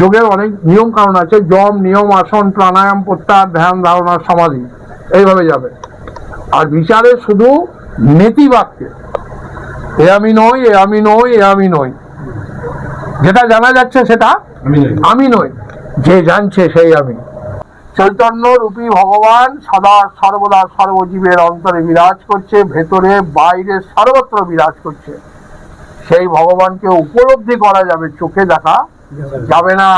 যোগের অনেক নিয়ম কারণ আছে, যম, নিয়ম, আসন, প্রাণায়াম, প্রত্যাহার, ধ্যান, ধারণা, সমাধি, এইভাবে যাবে। আর বিচারে শুধু নীতি বাক্যে এ আমি নই, এ আমি নই, এ আমি নই, যেটা জানা যাচ্ছে সেটা আমি নই, যে জানছে সেই আমি। চৈতন্য রূপী ভগবান সদা সর্বদা সর্বজীবের অন্তরে বিরাজ করছে, ভেতরে বাইরে সর্বত্র বিরাজ করছে। সেই ভগবানকে উপলব্ধি করা যাবে, চোখে দেখা যাবে না।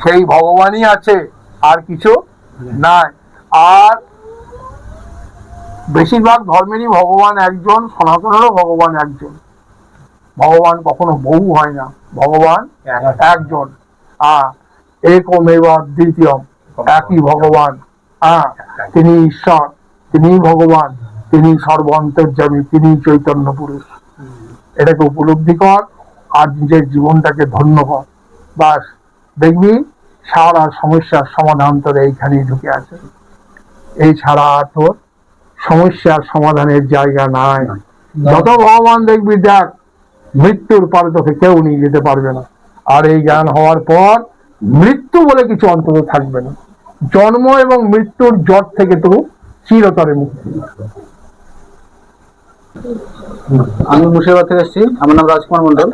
সেই ভগবানই আছে, আর কিছু নাই। আর বেশিরভাগ ধর্মেরই ভগবান একজন, সনাতনেরও ভগবান একজন। ভগবান কখনো বহু হয় না, ভগবান একজন। একমেব দ্বিতীয়ম, একই ভগবান। তিনি ঈশ্বর, তিনি ভগবান, তিনি সর্বান্তর্যামী, তিনি চৈতন্য পুরুষ। এটাকে উপলব্ধি কর আর নিজের জীবনটাকে ধন্য কর, বাস দেখবি সারা সমস্যার সমাধান তোর এইখানেই ঢুকে আছে। এই ছাড়া আর তোর সমস্যার সমাধানের জায়গা নাই। যত ভগবান দেখবি, দেখ মৃত্যুর পরে তোকে কেউ নিয়ে যেতে পারবে না। আর এই জ্ঞান হওয়ার পর মৃত্যু বলে কিছু অন্তত থাকবে না। জন্ম এবং মৃত্যুর জট থেকে তো চিরতরে মুক্তি। আমি মুর্শিদাবাদ থেকে এসেছি, আমার নাম রাজকুমার মন্ডল।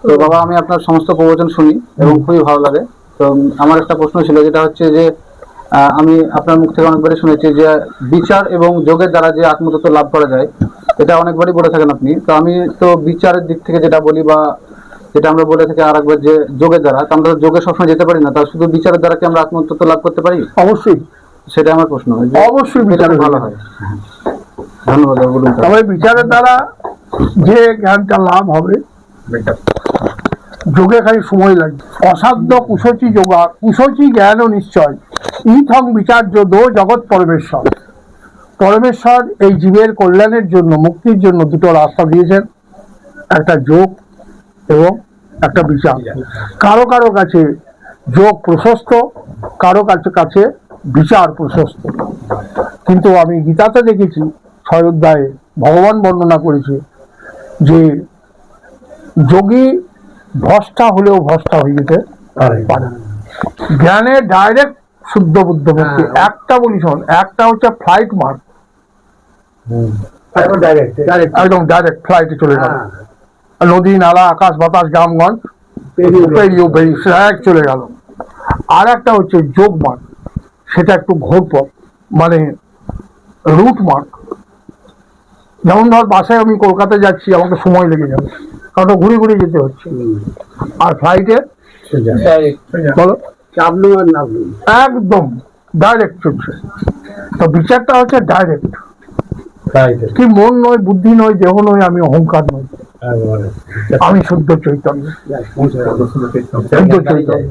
তো বাবা, আমি আপনার সমস্ত প্রবচন শুনি এবং খুবই ভালো লাগে। তো আমার একটা প্রশ্ন ছিল, যেটা হচ্ছে যে আমি আপনার মুখ থেকে অনেকবারই শুনেছি যে বিচার এবং যোগের দ্বারা যে আত্মতত্ত্ব লাভ করা যায়, এটা অনেকবারই বলে থাকেন আপনি। তো আমি তো বিচারের দিক থেকে যেটা বলি, বা যেটা আমরা বলে থাকি আর একবার, যে যোগের দ্বারা, তো আমরা যোগে সবসময় যেতে পারি না, তা শুধু বিচারের দ্বারা কি আমরা আত্মতত্ত্ব লাভ করতে পারি? অবশ্যই, সেটা আমার প্রশ্ন। অবশ্যই বিচারে ভালো হয়। ধন্যবাদ। বলুন। তবে বিচারের দ্বারা যে জ্ঞানটা লাভ হবে, যোগে খালি সময় লাগবে। অসাধ্য কুশচী যোগা, কুশচী জ্ঞান ও নিশ্চয়, ইথং বিচার্য দো জগৎ পরমেশ্বর। পরমেশ্বর এই জীবের কল্যাণের জন্য, মুক্তির জন্য দুটো রাস্তা দিয়েছেন, একটা যোগ এবং একটা বিচার। কারো কারো কাছে যোগ প্রশস্ত, কারো কাছে বিচার প্রশস্ত। কিন্তু আমি গীতাতে দেখেছি, 6 অধ্যায়ে ভগবান বর্ণনা করেছে যে যোগী ভ্রষ্টা হলেও ভ্রষ্টা হয়ে যেতে পারে। জ্ঞানে ডাইরেক্ট শুদ্ধ বুদ্ধ ভক্তি। একটা বলি শোন, একটা হচ্ছে ফ্লাইট মার্ক, একদম ডাইরেক্ট ফ্লাইটে চলে গেল, নদী নালা আকাশ বাতাস গ্রামগঞ্জ চলে গেল। আর একটা হচ্ছে যোগ মার্ক, সেটা একটু ঘোরপথ, মানে রুট মার্ক। যেমন ধর বাসায় আমি কলকাতা যাচ্ছি, আমাকে সময় লেগে যাবে, কারণ ঘুরে ঘুরে যেতে হচ্ছে। আর ফ্লাইটে বলো একদম ডাইরেক্ট চলছে। তো বিচারটা হচ্ছে ডাইরেক্ট, কি মন নয়, বুদ্ধি নয়, দেহ নয়, আমি অহংকার নই, আমি শুদ্ধ চৈতন্য, শুদ্ধ চৈতন্য।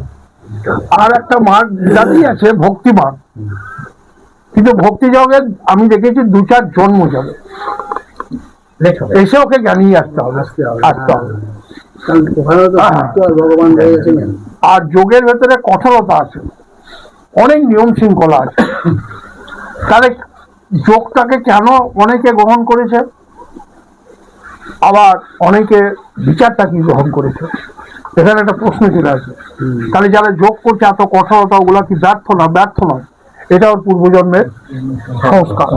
আর একটা মার্গ জাতি আছে, ভক্তি মার্গ। কিন্তু ভক্তি যোগে আমি দেখেছি 2-4 জন্ম যাবে, এসে ওকে জানিয়ে আসতে হবে। আর যোগের ভেতরে কঠোরতা আছে, অনেক নিয়ম শৃঙ্খলা আছে। তাহলে যোগটাকে কেন অনেকে গ্রহণ করেছে, আবার অনেকে বিচারটা কি গ্রহণ করেছে, এখানে একটা প্রশ্ন চলে আসে। তাহলে যারা যোগ করছে এত কঠোরতা, ওগুলা কি ব্যর্থ না? ব্যর্থ নয়, এটা ওর পূর্বজন্মের সংস্কার।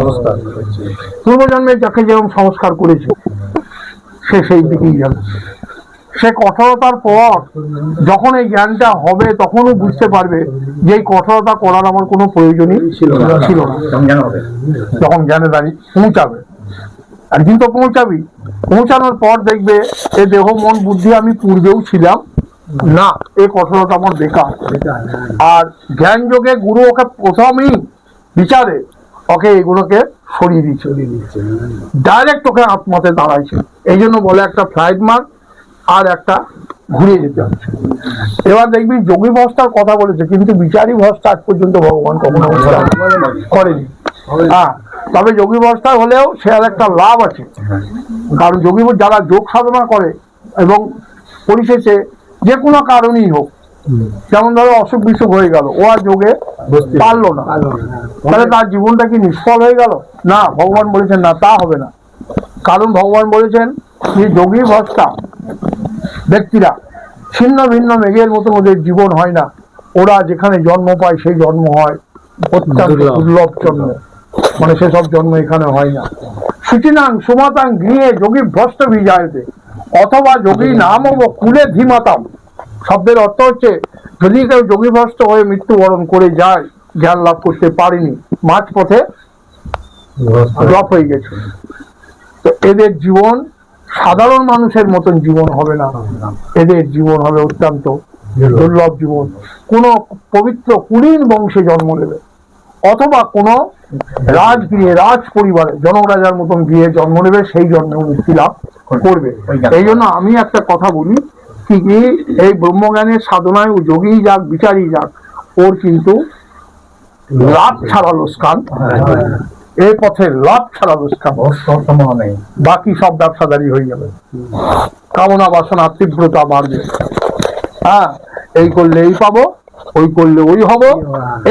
পূর্বজন্মে যাকে যেরকম সংস্কার করেছে, সে সেই দিকেই যাবে। সে কঠোরতার পর যখন এই জ্ঞানটা হবে, তখনও বুঝতে পারবে যে এই কঠোরতা করার আমার কোনো প্রয়োজনই ছিল না। যখন জ্ঞানে দাঁড়িয়ে পৌঁছাবে, একদিন তো পৌঁছাবি। পৌঁছানোর পর দেখবে এ দেহ মন বুদ্ধি আমি পূর্বেও ছিলাম না, এই কঠোরতা আমার বেকার। আর জ্ঞান যোগে গুরু ওকে প্রথমেই বিচারে ওকে এগুলোকে সরিয়ে দিচ্ছে, ডাইরেক্ট ওকে আত্মাতে দাঁড়াইছে। এই জন্য বলে একটা ফ্লাইট মার্ক আর একটা ঘুরিয়ে যেতে হচ্ছে। এবার দেখবি যোগী ভস্তার কথা বলেছে, কিন্তু বিচারী ভস্তা আজ পর্যন্ত ভগবান কখনো করেনি। তবে যোগী ভস্তা হলেও সে আর একটা লাভ আছে, কারণ যোগী যারা যোগ সাধনা করে এবং পরিশেষে যে কোনো কারণেই হোক, যেমন ধরো অসুখ বিসুখ হয়ে গেল, ও আর যোগে পারলো না, তাহলে তার জীবনটা কি নিষ্ফল হয়ে গেল? না, ভগবান বলেছেন না, তা হবে না। কারণ ভগবান বলেছেন যে যোগী ভস্তা ব্যক্তিরা ছিন্ন ভিন্ন মেঘের মতো ওদের জীবন হয় না, ওরা যেখানে জন্ম পায় সেই জন্ম হয় অত্যন্ত দুর্লভ জন্ম, মানে সেসব জন্ম এখানে হয় না। সুচিনাং সুমাতাং গৃহে যোগী ভ্রষ্ট বিজায়তে অথবা যোগী নাম কুলে ধীমাতাম। শব্দের অর্থ হচ্ছে যদি কেউ যোগীভ্রষ্ট হয়ে মৃত্যুবরণ করে যায়, জ্ঞান লাভ করতে পারেনি, মাঝ পথে ড্রপ হয়ে গেছে, তো এদের জীবন সাধারণ মানুষের মতন জীবন হবে না, এদের জীবন হবে অত্যন্ত দুর্লভ জীবন। কোন পবিত্র কুলীন বংশে জন্ম নেবে অথবা কোন রাজগৃহে রাজ পরিবারে জনক রাজার মতন গৃহে জন্ম নেবে, সেই জন্মে মুক্তি লাভ করবে। এই জন্য আমি একটা কথা বলি কি, এই ব্রহ্মজ্ঞানের সাধনায় ও যোগী যাক বিচারী যাক, ওর কিন্তু লাভ ছাড়া লোকসান, এই পথে লাভ ছাড়া লোকসান, বাকি সব ব্যবসাদারি হয়ে যাবে, কামনা বাসনা তীব্রতা বাড়বে। হ্যাঁ, এই করলে এই পাবো, ওই করলে ওই হব,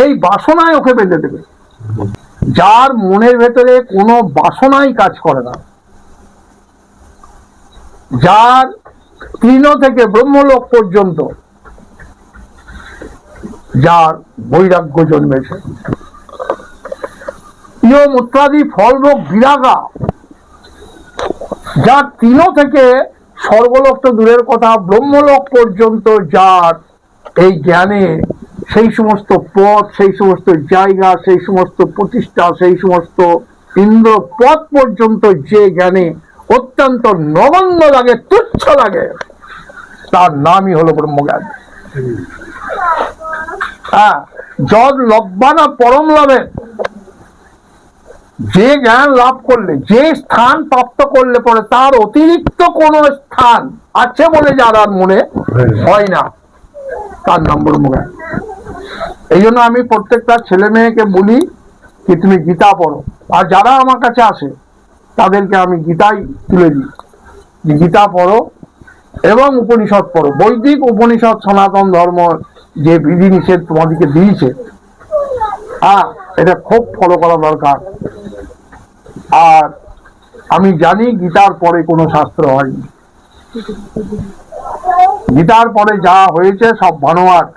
এই বাসনায় ওকে বেঁধে দেবে। যার মনের ভেতরে কোনো বাসনাই কাজ করে না, যার তৃণ থেকে ব্রহ্মলোক পর্যন্ত যার বৈরাগ্য জন্মেছে, ইয় মূত্রাদি ফলভোগ বিরাগা, যার তৃণ থেকে স্বর্গলোক তো দূরের কথা, ব্রহ্মলোক পর্যন্ত যার এই জ্ঞানে সেই সমস্ত পথ, সেই সমস্ত জায়গা, সেই সমস্ত প্রতিষ্ঠা, সেই সমস্ত ইন্দ্র পথ পর্যন্ত যে জ্ঞানে অত্যন্ত নগণ্য লাগে, তুচ্ছ লাগে, তার নামই হলো ব্রহ্মজ্ঞান। হ্যাঁ, যদ লব্বানা পরম লাভে, যে জ্ঞান লাভ করলে, যে স্থান প্রাপ্ত করলে পরে তার অতিরিক্ত কোন স্থান আছে বলে যার আর মনে হয় না, তার নাম ব্রহ্মজ্ঞান। এই জন্য আমি প্রত্যেকটা ছেলে মেয়েকে বলি কি তুমি গীতা পড়ো, আর যারা আমার কাছে আসে তাদেরকে আমি গীতাই তুলে দিই, যে গীতা পড়ো এবং উপনিষদ পড়ো। বৈদিক উপনিষদ সনাতন ধর্ম যে বিধি নিষেধ তোমাদেরকে দিয়েছে, এটা খুব ফলো করা দরকার। আর আমি জানি গীতার পরে কোনো শাস্ত্র হয়নি, গীতার পরে যা হয়েছে সব বানোয়াট।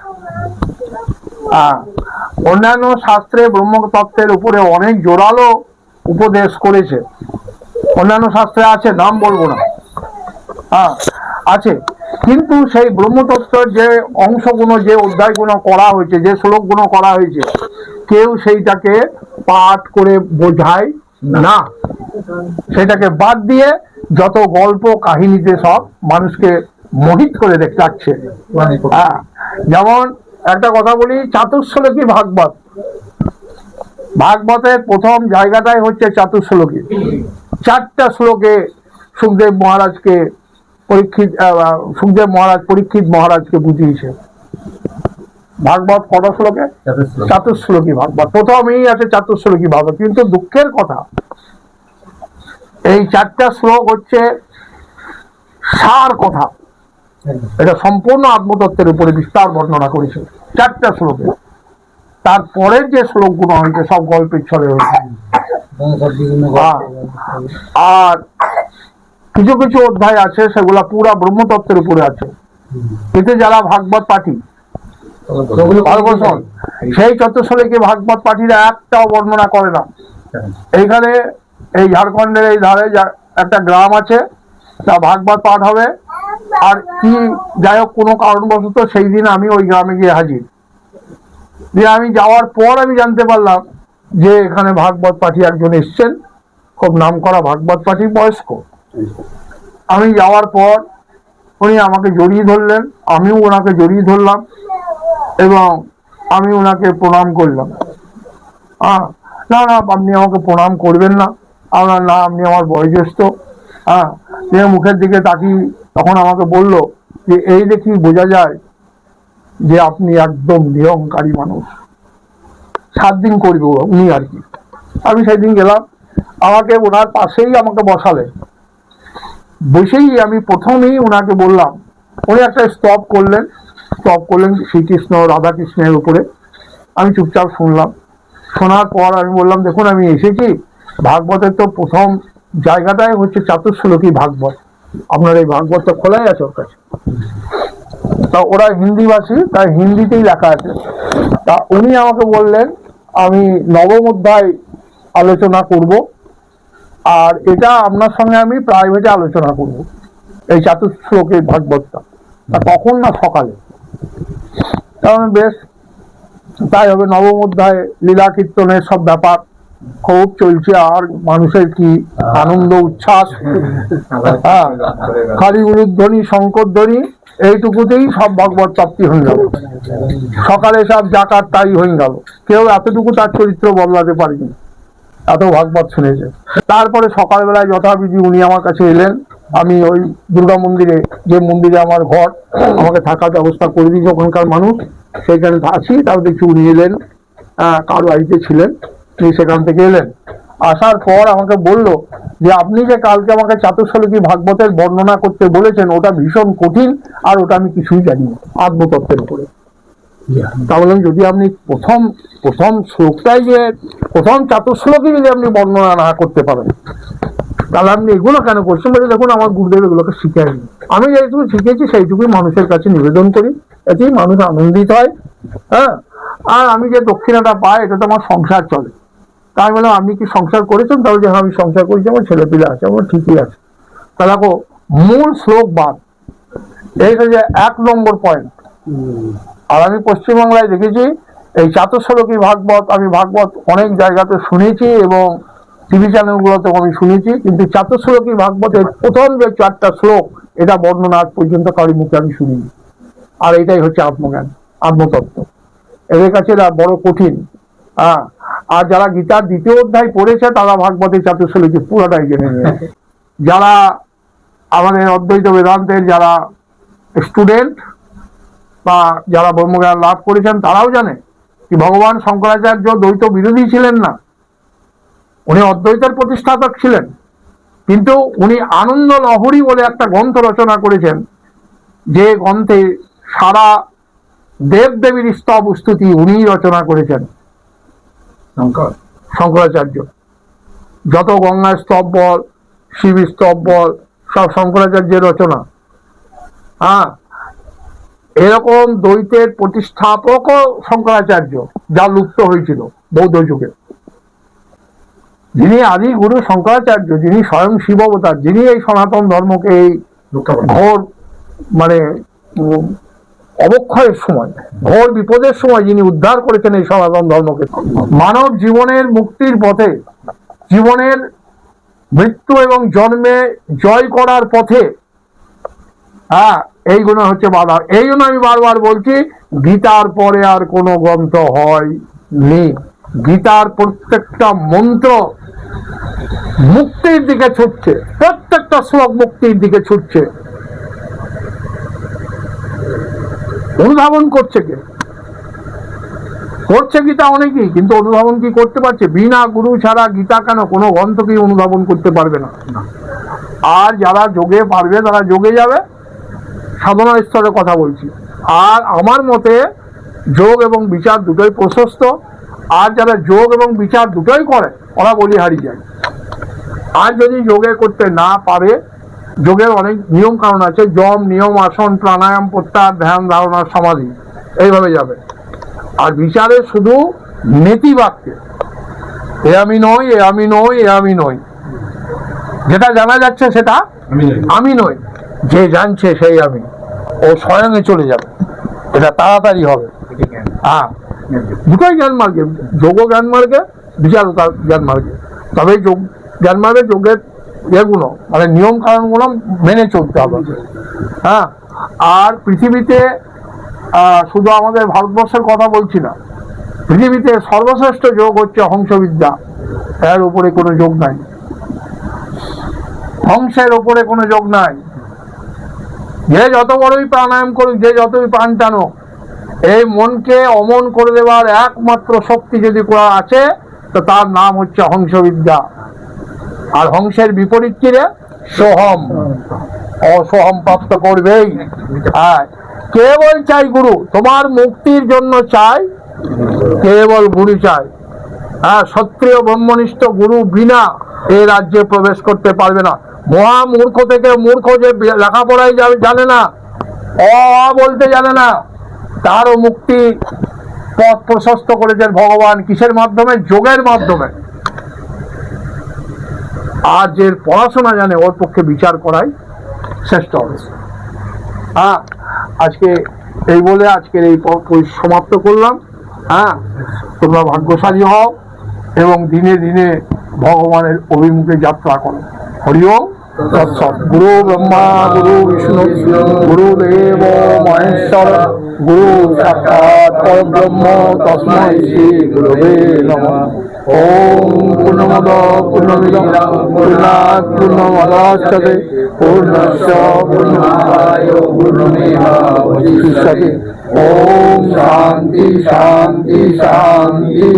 অন্যান্য শাস্ত্রে ব্রহ্মতত্ত্বের উপরে অনেক জোরালো উপদেশ করেছে, অন্যান্য শাস্ত্রে আছে, নাম বলবো না, আছে, কিন্তু সেই ব্রহ্মতত্ত্বের যে অংশগুলো, যে অধ্যায়গুলো করা হয়েছে, যে শ্লোকগুলো করা হয়েছে, কেউ সেইটাকে পাঠ করে বোঝায় না, সেটাকে বাদ দিয়ে যত গল্প কাহিনীতে সব মানুষকে মোহিত করে রাখছে। যেমন একটা কথা বলি, চাতুর্শ্লোকী ভাগবত, ভাগবতের প্রথম জায়গাটাই হচ্ছে চাতুর্শ্লোকী। 4টা শ্লোকে সুখদেব মহারাজকে পরীক্ষিত মহারাজকে বুঝিয়েছে। ভাগবত কটা শ্লোকে? চাতুর্শ্লোকী ভাগবত, প্রথমেই আছে চাতুর্শ্লোকী ভাগবত। কিন্তু দুঃখের কথা, এই 4টা শ্লোক হচ্ছে সার কথা, এটা সম্পূর্ণ আত্মতত্ত্বের উপরে বিস্তার বর্ণনা করেছে 4টা শ্লোকে। তারপরের যে শ্লোকগুলো হয়েছে সব গল্পের ছলে হয়েছে। আর কিছু কিছু অধ্যায় আছে সেগুলা পুরা ব্রহ্মতত্ত্বের উপরে আছে। এতে যারা ভাগবত পাঠী, সেই চতুর্শ্লোকী ভাগবত পাঠীরা একটাও বর্ণনা করে না। এইখানে এই ঝাড়খণ্ডের এই ধারে একটা গ্রাম আছে, তা ভাগবত পাঠ হবে, আর কি যাই হোক কোনো কারণবশত সেই দিন আমি ওই গ্রামে গিয়ে হাজির। দিয়ে আমি যাওয়ার পর আমি জানতে পারলাম যে এখানে ভাগবত পাঠী একজন এসছেন, খুব নাম করা ভাগবত পাঠী, বয়স্ক। আমি যাওয়ার পর উনি আমাকে জড়িয়ে ধরলেন, আমিও ওনাকে জড়িয়ে ধরলাম এবং আমি ওনাকে প্রণাম করলাম। না না, আপনি আমাকে প্রণাম করবেন না। আপনার না, আপনি আমার বয়োজ্যেষ্ঠ। মুখের দিকে তাকিয়ে তখন আমাকে বলল যে এই দেখি বোঝা যায় যে আপনি একদম নিরঙ্কারী মানুষ। 7 দিন করব উনি আর কি। আমি সেই দিন গেলাম, আমাকে ওনার পাশেই আমাকে বসালেন। বসেই আমি প্রথমেই ওনাকে বললাম, উনি একটা স্তব করলেন শ্রীকৃষ্ণ রাধাকৃষ্ণের উপরে। আমি চুপচাপ শুনলাম। শোনার পর আমি বললাম, দেখুন আমি এসেছি, ভাগবতের তো প্রথম জায়গাটাই হচ্ছে চাতুর্শ্লোকী ভাগবত, আপনার এই ভাগবতটা খোলাই আছে ওর কাছে। তা ওরা হিন্দিভাষী, তাই হিন্দিতেই লেখা আছে। তা উনি আমাকে বললেন আমি নবম অধ্যায় আলোচনা করব, আর এটা আপনার সঙ্গে আমি প্রাইভেটে আলোচনা করব, এই চাতুশ্লোকের ভাগবতটা। তা কখন না সকালে। কারণ বেশ, তাই হবে। নবম অধ্যায়ে লীলা কীর্তনের সব ব্যাপার খুব চলছে, আর মানুষের কি আনন্দ উচ্ছ্বাস, হ্যাঁ, খালি উলুধ্বনি শঙ্করধ্বনি এইটুকুতেই সব ভগবত প্রাপ্তি হয়ে গেল। সকালে সব জাকাত তাই হয়ে গেল, কেউ এতটুকু তার চরিত্র বদলাতে পারেনি, এত ভাগবত শুনেছে। তারপরে সকালবেলায় যথাবিধি উনি আমার কাছে এলেন। আমি ওই দুর্গা মন্দিরে, যে মন্দিরে আমার ঘর, আমাকে থাকার ব্যবস্থা করে দিয়েছে ওখানকার মানুষ, সেখানে আছি। তাও দেখছি উনি এলেন, কার বাড়িতে ছিলেন, উনি সেখান থেকে এলেন। আসার পর আমাকে বলল যে আপনি যে কালকে আমাকে চাতুর্শ্লোকী ভাগবতের বর্ণনা করতে বলেছেন, ওটা ভীষণ কঠিন, আর ওটা আমি কিছুই জানি না আত্মতত্ত্বের উপরে। তা বললাম যদি আপনি প্রথম শ্লোকটাই, যে প্রথম চাতুর্শ্লোকই যদি আপনি বর্ণনা না করতে পারেন, তাহলে আপনি এগুলো কেন করছেন? বলে দেখুন আমার গুরুদেব এগুলোকে শিখায়নি, আমি যেটুকু শিখেছি সেইটুকুই মানুষের কাছে নিবেদন করি, এতেই মানুষ আনন্দিত হয়। হ্যাঁ, আর আমি যে দক্ষিণাটা পাই এটা তো আমার সংসার চলে। তাই বললাম আপনি কি সংসার করেছেন? তাহলে যে আমি সংসার করেছি, আমার ছেলে পিলে আছে। আমার ঠিকই আছে। তা দেখো, মূল শ্লোক বাদ, এইটা যে 1 নম্বর পয়েন্ট। আর আমি পশ্চিমবাংলায় দেখেছি এই চাতুর্শ্লোকী ভাগবত, আমি ভাগবত অনেক জায়গাতে শুনেছি এবং টিভি চ্যানেলগুলোতে আমি শুনেছি, কিন্তু চাতুর্শ্লোকী ভাগবতের প্রথম যে 4টা শ্লোক, এটা বর্ণনা আজ পর্যন্ত কারোর মুখে আমি শুনিনি। আর এটাই হচ্ছে আত্মজ্ঞান, আত্মতত্ত্ব। এদের কাছে এটা বড় কঠিন। হ্যাঁ, আর যারা গীতার 2য় অধ্যায় পড়েছে, তারা ভাগবতের চাতুর্শ্লোকী পুরোটাই জেনে নিয়েছে। যারা আমাদের অদ্বৈত বেদান্তের যারা স্টুডেন্ট বা যারা ব্রহ্মজ্ঞান লাভ করেছেন, তারাও জানে কি ভগবান শঙ্করাচার্য দ্বৈত বিরোধী ছিলেন না, উনি অদ্বৈতের প্রতিষ্ঠাতা ছিলেন। কিন্তু উনি আনন্দ লহরী বলে একটা গ্রন্থ রচনা করেছেন, যে গ্রন্থে সারা দেব দেবীর স্তব স্তুতি উনিই রচনা করেছেন, শঙ্করাচার্য। যত গঙ্গা স্তব বল, শিব স্তব বল, সব শঙ্করাচার্যের রচনা। হ্যাঁ, এরকম দ্বৈতের প্রতিষ্ঠাপকও শঙ্করাচার্য, যা লুপ্ত হয়েছিল বৌদ্ধ যুগে। যিনি আদি গুরু শঙ্করাচার্য, যিনি স্বয়ং শিব অবতার, যিনি এই সনাতন ধর্মকে এই ঘোর মানে অবক্ষয়ের সময়, ঘোর বিপদের সময় যিনি উদ্ধার করেছেন এই সনাতন ধর্মকে। মানব জীবনের মুক্তির পথে, জীবনের মৃত্যু এবং জন্মে জয় করার পথে, হ্যাঁ, এইগুলো হচ্ছে বাধা। এই জন্য আমি বারবার বলছি, গীতার পরে আর কোনো গ্রন্থ হয়নি। গীতার প্রত্যেকটা মন্ত্র মুক্তির দিকে ছুটছে, প্রত্যেকটা শ্লোক মুক্তির দিকে ছুটছে। অনুধাবন করছে কে? করছে গীতা অনেকেই, কিন্তু অনুধাবন কি করতে পারছে? বিনা গুরু ছাড়া গীতা কেন কোনো গ্রন্থকেই অনুধাবন করতে পারবে না। আর যারা যোগে পারবে তারা যোগে যাবে, সাধনা স্তরে কথা বলছি। আর আমার মতে যোগ এবং বিচার দুটোই প্রশস্ত। আর যারা যোগ এবং বিচার দুটোই করে, ওরা বলিহারি যায়। আর যদি যোগে করতে না পারে, যোগের অনেক নিয়ম কারণ আছে, যম, নিয়ম, আসন, প্রাণায়াম, প্রত্যাহার, ধ্যান, ধারণা, সমাধি, এইভাবে যাবে। আর বিচারে শুধু নেতি বাক্যে, এ আমি নই, এ আমি নই, এ আমি নই, যেটা জানা যাচ্ছে সেটা আমি নই, যে জানছে সেই আমি, ও স্বয়ংে চলে যাবে, এটা তাড়াতাড়ি হবে। হ্যাঁ, দুটোই জ্ঞান মার্গে, যোগ জ্ঞান মার্গে, বিচারও তার জ্ঞান মার্গে। তবে যোগ জ্ঞান মার্গে যোগের এগুলো মানে নিয়ম কারণগুলো মেনে চলতে হবে। হ্যাঁ, আর পৃথিবীতে শুধু আমাদের ভারতবর্ষের কথা বলছি না, পৃথিবীতে সর্বশ্রেষ্ঠ যোগ হচ্ছে হংসবিদ্যা। এর উপরে কোনো যোগ নাই, হংসের উপরে কোনো যোগ নাই। যে যত বড়ই প্রাণায়াম করুক, যে যতই প্রাণ টানুক, এই মনকে অমন করে দেওয়ার একমাত্র শক্তি যদি আছে, তো তার নাম হচ্ছে হংসবিদ্যা। আর হংসের বিপরীত কি রে? সোহম। অসোহম প্রাপ্ত করবেই। কেবল চাই গুরু, তোমার মুক্তির জন্য চাই কেবল গুরু চাই। ক্ষত্রিয় ব্রহ্মনিষ্ঠ গুরু বিনা এই রাজ্যে প্রবেশ করতে পারবে না। মহা মূর্খ থেকে মূর্খ, যে লেখাপড়াই জানে না, অ আ বলতে জানে না, তারও মুক্তি পথ প্রশস্ত করেছেন ভগবান। কিসের মাধ্যমে? যোগের মাধ্যমে। আর যে পড়াশোনা জানে ওর পক্ষে বিচার করাই শ্রেষ্ঠ হবে। হ্যাঁ, আজকে এই বলে আজকের এই সমাপ্ত করলাম। হ্যাঁ, তোমরা ভাগ্যশালী হও এবং দিনে দিনে ভগবানের অভিমুখে যাত্রা করো। হরি ওম তৎসৎ। গুরু ব্রহ্মা গুরু বিষ্ণু গুরুদেব মহেশ্বর গুরু সাক্ষাৎ পরব্রহ্ম তস্मै শ্রী গুরবে নমঃ। ওম পূর্ণমদ পূর্ণমিদং পূর্ণাৎ পূর্ণমদাচ্যতে পূর্ণস্য পূর্ণমাদায় পূর্ণমেবাবশিষ্যতে। ওম শান্তি শান্তি শান্তি।